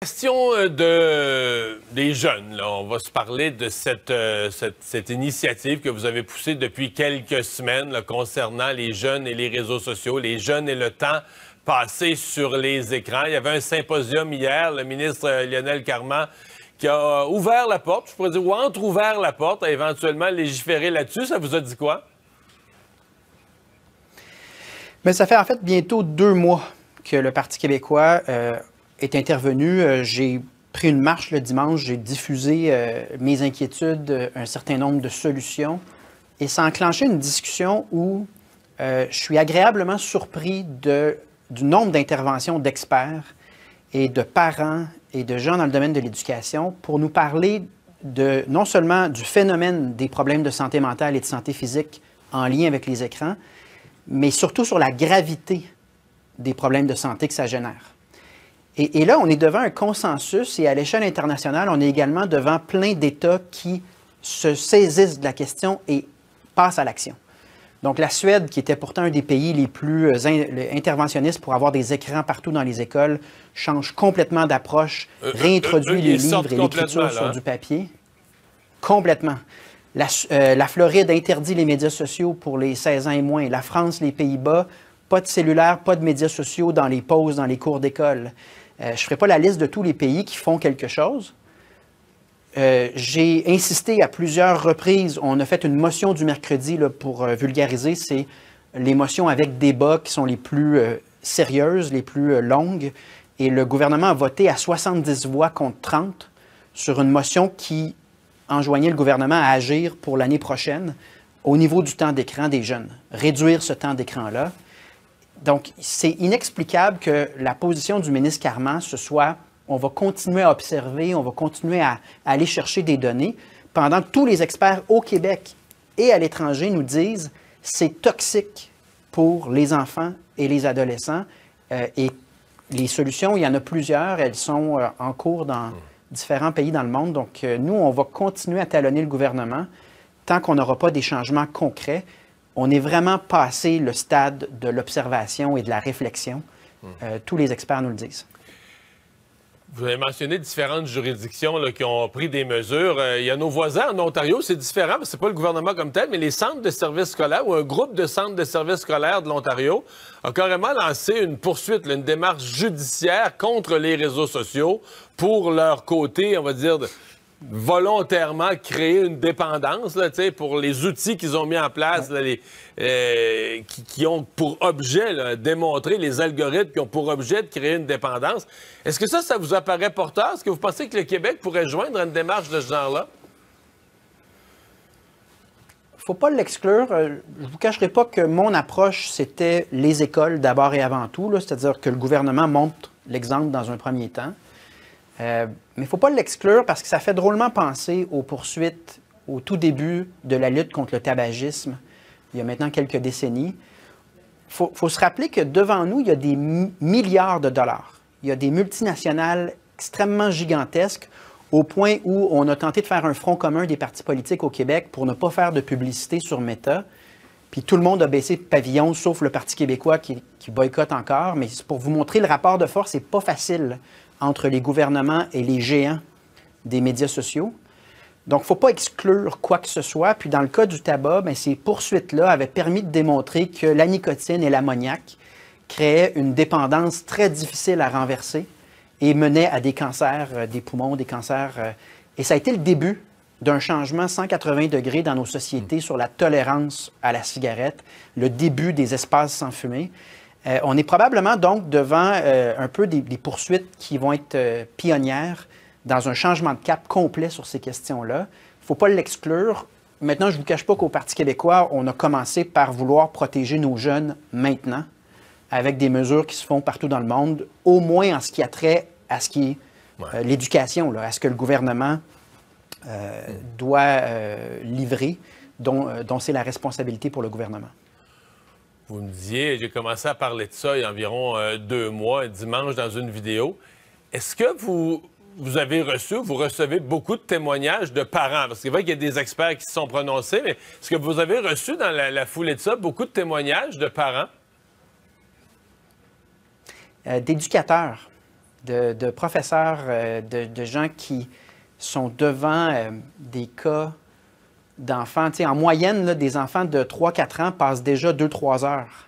Question des jeunes, là. On va se parler de cette initiative que vous avez poussée depuis quelques semaines là, concernant les jeunes et les réseaux sociaux, les jeunes et le temps passé sur les écrans. Il y avait un symposium hier, le ministre Lionel Carman qui a ouvert la porte, je pourrais dire, ou entre-ouvert la porte à éventuellement légiférer là-dessus. Ça vous a dit quoi? Mais ça fait en fait bientôt 2 mois que le Parti québécois est intervenu. J'ai pris une marche le dimanche, j'ai diffusé mes inquiétudes, un certain nombre de solutions, et ça a enclenché une discussion où je suis agréablement surpris du nombre d'interventions d'experts et de parents et de gens dans le domaine de l'éducation pour nous parler non seulement du phénomène des problèmes de santé mentale et de santé physique en lien avec les écrans, mais surtout sur la gravité des problèmes de santé que ça génère. Et là, on est devant un consensus et à l'échelle internationale, on est également devant plein d'États qui se saisissent de la question et passent à l'action. Donc, la Suède, qui était pourtant un des pays les plus interventionnistes pour avoir des écrans partout dans les écoles, change complètement d'approche, réintroduit les livres et l'écriture sur du papier. Complètement. La Floride interdit les médias sociaux pour les 16 ans et moins. La France, les Pays-Bas, pas de cellulaire, pas de médias sociaux dans les pauses, dans les cours d'école. Je ne ferai pas la liste de tous les pays qui font quelque chose. J'ai insisté à plusieurs reprises. On a fait une motion du mercredi là, pour vulgariser. C'est les motions avec débat qui sont les plus sérieuses, les plus longues. Et le gouvernement a voté à 70 voix contre 30 sur une motion qui enjoignait le gouvernement à agir pour l'année prochaine au niveau du temps d'écran des jeunes. Réduire ce temps d'écran-là. Donc, c'est inexplicable que la position du ministre Carman, ce soit on va continuer à observer, on va continuer à aller chercher des données, pendant que tous les experts au Québec et à l'étranger nous disent c'est toxique pour les enfants et les adolescents. Et les solutions, il y en a plusieurs, elles sont en cours dans différents pays dans le monde. Donc, nous, on va continuer à talonner le gouvernement tant qu'on n'aura pas des changements concrets. On est vraiment passé le stade de l'observation et de la réflexion. Tous les experts nous le disent. Vous avez mentionné différentes juridictions là, qui ont pris des mesures. Il y a nos voisins en Ontario, c'est différent, parce que c'est pas le gouvernement comme tel, mais les centres de services scolaires ou un groupe de centres de services scolaires de l'Ontario a carrément lancé une poursuite, là, une démarche judiciaire contre les réseaux sociaux pour leur côté, on va dire, volontairement créer une dépendance là, pour les outils qu'ils ont mis en place, là, qui ont pour objet là, démontrer les algorithmes qui ont pour objet de créer une dépendance. Est-ce que ça vous apparaît porteur? Est-ce que vous pensez que le Québec pourrait joindre une démarche de ce genre-là? Il ne faut pas l'exclure. Je ne vous cacherai pas que mon approche, c'était les écoles d'abord et avant tout, c'est-à-dire que le gouvernement montre l'exemple dans un premier temps. Mais il ne faut pas l'exclure parce que ça fait drôlement penser aux poursuites au tout début de la lutte contre le tabagisme, il y a maintenant quelques décennies. Il faut se rappeler que devant nous, il y a des milliards de dollars. Il y a des multinationales extrêmement gigantesques au point où on a tenté de faire un front commun des partis politiques au Québec pour ne pas faire de publicité sur Meta. Puis tout le monde a baissé pavillon, sauf le Parti québécois qui boycotte encore. Mais pour vous montrer le rapport de force, c'est pas facile entre les gouvernements et les géants des médias sociaux. Donc, il ne faut pas exclure quoi que ce soit. Puis, dans le cas du tabac, bien, ces poursuites-là avaient permis de démontrer que la nicotine et l'ammoniac créaient une dépendance très difficile à renverser et menaient à des cancers des poumons, des cancers. Et ça a été le début d'un changement 180 degrés dans nos sociétés sur la tolérance à la cigarette, le début des espaces sans fumée. On est probablement donc devant un peu des poursuites qui vont être pionnières dans un changement de cap complet sur ces questions-là. Il ne faut pas l'exclure. Maintenant, je ne vous cache pas qu'au Parti québécois, on a commencé par vouloir protéger nos jeunes maintenant, avec des mesures qui se font partout dans le monde, au moins en ce qui a trait à ce qui est l'éducation, à ce que le gouvernement doit livrer, dont c'est la responsabilité pour le gouvernement. Vous me disiez, j'ai commencé à parler de ça il y a environ 2 mois, dimanche, dans une vidéo. Est-ce que vous recevez beaucoup de témoignages de parents? Parce que c'est vrai qu'il y a des experts qui se sont prononcés, mais est-ce que vous avez reçu dans la foulée de ça beaucoup de témoignages de parents? D'éducateurs de professeurs, de gens qui sont devant des cas d'enfants. Tu sais, en moyenne, là, des enfants de 3-4 ans passent déjà 2-3 heures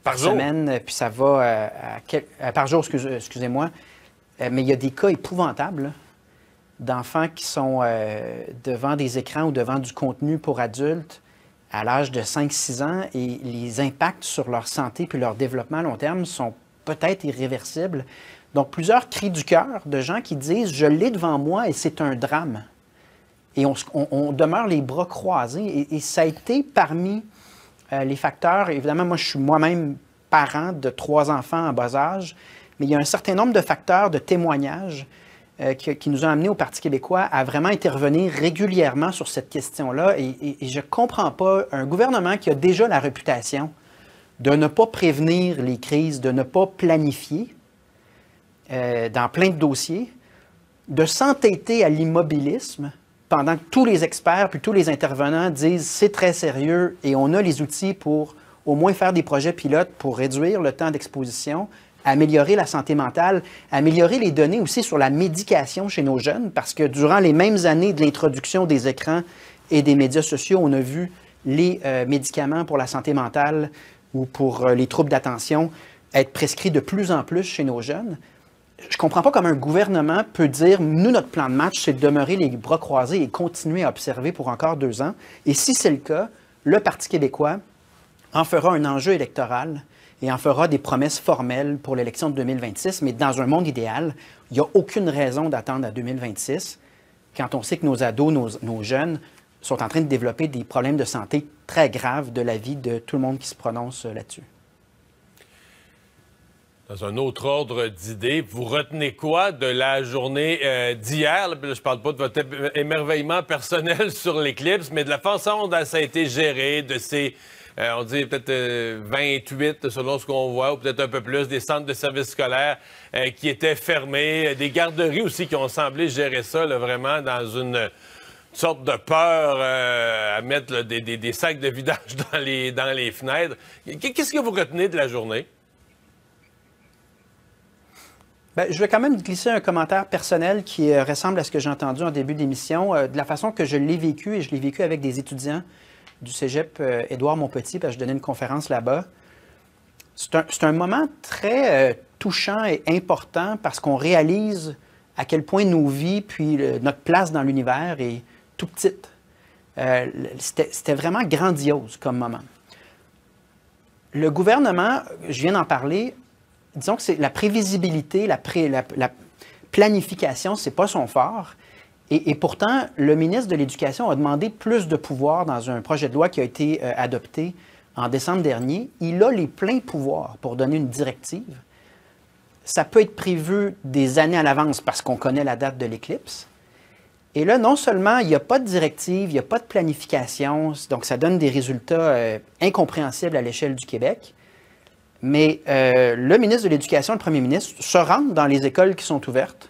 par semaine, puis ça va par jour, excusez-moi. Mais il y a des cas épouvantables là, d'enfants qui sont devant des écrans ou devant du contenu pour adultes à l'âge de 5-6 ans et les impacts sur leur santé puis leur développement à long terme sont peut-être irréversibles. Donc, plusieurs cris du cœur de gens qui disent « je l'ai devant moi et c'est un drame ». Et on demeure les bras croisés. Et ça a été parmi les facteurs. Évidemment, moi, je suis moi-même parent de 3 enfants en bas âge, mais il y a un certain nombre de facteurs de témoignages qui nous ont amenés au Parti québécois à vraiment intervenir régulièrement sur cette question-là. Et je ne comprends pas un gouvernement qui a déjà la réputation de ne pas prévenir les crises, de ne pas planifier dans plein de dossiers, de s'entêter à l'immobilisme pendant que tous les experts puis tous les intervenants disent c'est très sérieux et on a les outils pour au moins faire des projets pilotes pour réduire le temps d'exposition, améliorer la santé mentale, améliorer les données aussi sur la médication chez nos jeunes, parce que durant les mêmes années de l'introduction des écrans et des médias sociaux, on a vu les médicaments pour la santé mentale ou pour les troubles d'attention être prescrits de plus en plus chez nos jeunes. Je ne comprends pas comment un gouvernement peut dire « nous, notre plan de match, c'est de demeurer les bras croisés et continuer à observer pour encore 2 ans ». Et si c'est le cas, le Parti québécois en fera un enjeu électoral et en fera des promesses formelles pour l'élection de 2026. Mais dans un monde idéal, il n'y a aucune raison d'attendre à 2026 quand on sait que nos ados, nos jeunes sont en train de développer des problèmes de santé très graves de la vie de tout le monde qui se prononce là-dessus. Dans un autre ordre d'idées, vous retenez quoi de la journée d'hier? Je ne parle pas de votre émerveillement personnel sur l'éclipse, mais de la façon dont ça a été géré, de ces... on dit peut-être 28, selon ce qu'on voit, ou peut-être un peu plus, des centres de services scolaires qui étaient fermés, des garderies aussi qui ont semblé gérer ça là, vraiment dans une sorte de peur à mettre là, des sacs de vidange dans les fenêtres. Qu'est-ce que vous retenez de la journée? Bien, je vais quand même glisser un commentaire personnel qui ressemble à ce que j'ai entendu en début d'émission, de la façon que je l'ai vécu, et je l'ai vécu avec des étudiants du cégep Édouard-Montpetit, parce que je donnais une conférence là-bas. C'est un moment très touchant et important parce qu'on réalise à quel point nos vies puis notre place dans l'univers est tout petite. C'était vraiment grandiose comme moment. Le gouvernement, je viens d'en parler, disons que c'est la prévisibilité, la planification, c'est pas son fort. Et pourtant, le ministre de l'Éducation a demandé plus de pouvoir dans un projet de loi qui a été adopté en décembre dernier. Il a les pleins pouvoirs pour donner une directive. Ça peut être prévu des années à l'avance parce qu'on connaît la date de l'éclipse. Et là, non seulement il n'y a pas de directive, il n'y a pas de planification, donc ça donne des résultats incompréhensibles à l'échelle du Québec, mais le ministre de l'Éducation, le premier ministre, se rendent dans les écoles qui sont ouvertes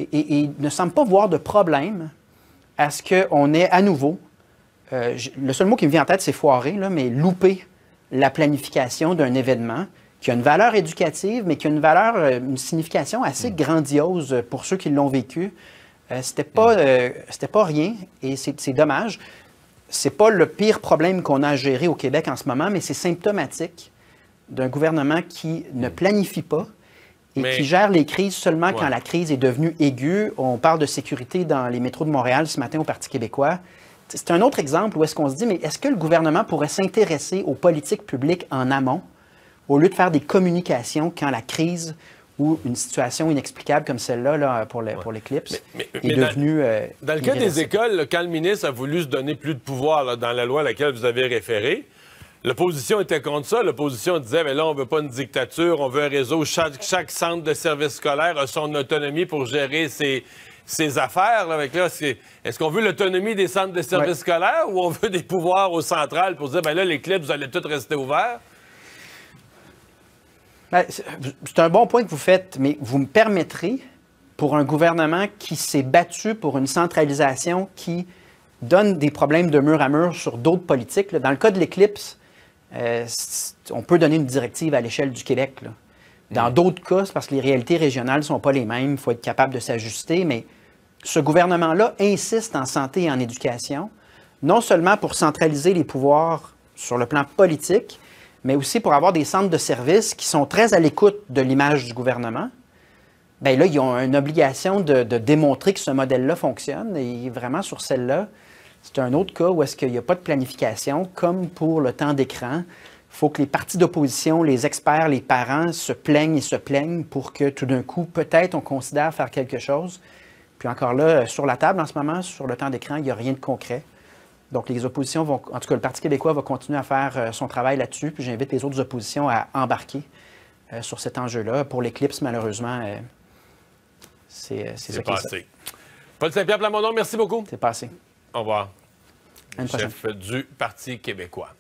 et ne semble pas voir de problème à ce qu'on ait à nouveau, le seul mot qui me vient en tête, c'est foirer, là, mais louper la planification d'un événement qui a une valeur éducative, mais qui a une valeur, une signification assez grandiose pour ceux qui l'ont vécu. C'était pas rien et c'est dommage. C'est pas le pire problème qu'on a à gérer au Québec en ce moment, mais c'est symptomatique d'un gouvernement qui ne planifie pas et qui gère les crises seulement quand la crise est devenue aiguë. On parle de sécurité dans les métros de Montréal ce matin au Parti québécois. C'est un autre exemple où est-ce qu'on se dit, mais est-ce que le gouvernement pourrait s'intéresser aux politiques publiques en amont au lieu de faire des communications quand la crise ou une situation inexplicable comme celle-là là, pour l'éclipse est devenue... dans le cas des écoles, là, quand le ministre a voulu se donner plus de pouvoir là, dans la loi à laquelle vous avez référé, l'opposition était contre ça. L'opposition disait, mais là, on veut pas une dictature, on veut un réseau. Chaque centre de service scolaire a son autonomie pour gérer ses affaires. Là, est-ce qu'on veut l'autonomie des centres de service scolaire ou on veut des pouvoirs au central pour dire, ben là, l'éclipse, vous allez tous rester ouverts? C'est un bon point que vous faites, mais vous me permettrez, pour un gouvernement qui s'est battu pour une centralisation qui donne des problèmes de mur à mur sur d'autres politiques, là, dans le cas de l'éclipse, on peut donner une directive à l'échelle du Québec. Là. Dans d'autres cas, c'est parce que les réalités régionales ne sont pas les mêmes. Il faut être capable de s'ajuster. Mais ce gouvernement-là insiste en santé et en éducation, non seulement pour centraliser les pouvoirs sur le plan politique, mais aussi pour avoir des centres de services qui sont très à l'écoute de l'image du gouvernement. Bien là, ils ont une obligation de démontrer que ce modèle-là fonctionne. Et vraiment, sur celle-là, c'est un autre cas où est-ce qu'il n'y a pas de planification, comme pour le temps d'écran. Il faut que les partis d'opposition, les experts, les parents se plaignent et se plaignent pour que tout d'un coup, peut-être, on considère faire quelque chose. Puis encore là, sur la table en ce moment, sur le temps d'écran, il n'y a rien de concret. Donc les oppositions vont, en tout cas le Parti québécois va continuer à faire son travail là-dessus. Puis j'invite les autres oppositions à embarquer sur cet enjeu-là. Pour l'éclipse, malheureusement, c'est ça qui est ça. Paul Saint-Pierre Plamondon, merci beaucoup. C'est passé. Au revoir. À une prochaine. Chef du Parti québécois.